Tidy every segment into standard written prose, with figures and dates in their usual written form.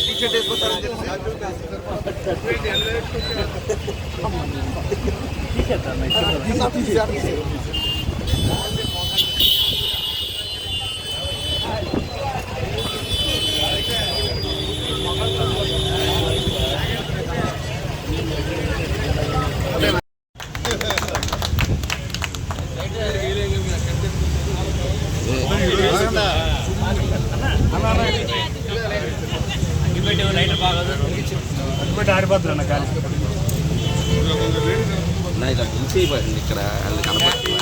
T shirt వేసుకుంటారని ఆడిపోతున్నా కానీ ఇక్కడ కనపడుతుంది.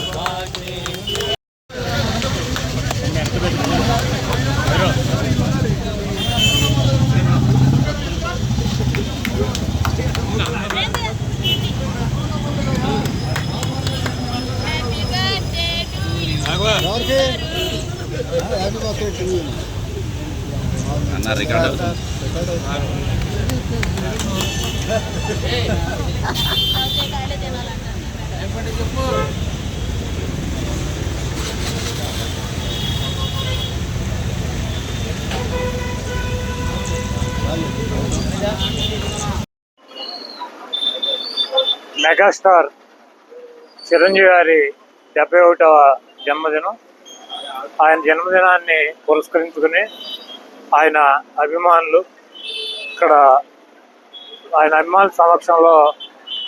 అన్న రికార్డు మెగాస్టార్ చిరంజీవి గారి 71వ జన్మదినం. ఆయన జన్మదినాన్ని పురస్కరించుకుని ఆయన అభిమానులు ఇక్కడ ఆయన అభిమానుల సమక్షంలో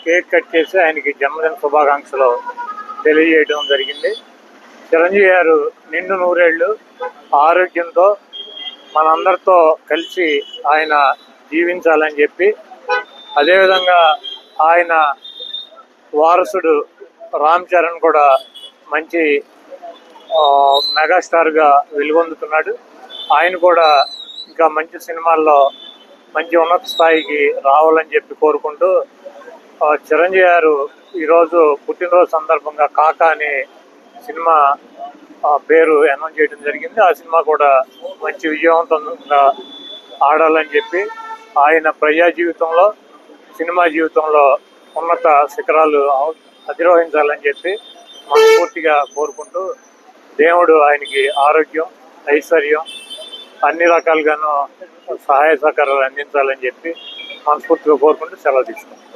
కేక్ కట్ చేసి ఆయనకి జన్మదిన శుభాకాంక్షలు తెలియజేయడం జరిగింది. చిరంజీవి గారు నిండు నూరేళ్లు ఆరోగ్యంతో మనందరితో కలిసి ఆయన జీవించాలని చెప్పి, అదేవిధంగా ఆయన వారసుడు రామ్ చరణ్ కూడా మంచి మెగాస్టార్గా వెలుగొందుతున్నాడు. ఆయన కూడా ఇంకా మంచి సినిమాల్లో మంచి ఉన్నత స్థాయికి రావాలని చెప్పి కోరుకుంటూ, చిరంజీవి గారు ఈరోజు పుట్టినరోజు సందర్భంగా కాకా అనే సినిమా పేరు అనౌన్స్ చేయడం జరిగింది. ఆ సినిమా కూడా మంచి విజయవంతంగా ఆడాలని చెప్పి, ఆయన ప్రజా జీవితంలో సినిమా జీవితంలో ఉన్నత శిఖరాలు అధిరోహించాలని చెప్పి మనస్ఫూర్తిగా కోరుకుంటూ, దేవుడు ఆయనకి ఆరోగ్యం, ఐశ్వర్యం అన్ని రకాలుగాను సహాయ సహకారాలు అందించాలని చెప్పి మనస్ఫూర్తిగా కోరుకుంటూ సెలవు తీసుకుంటాం.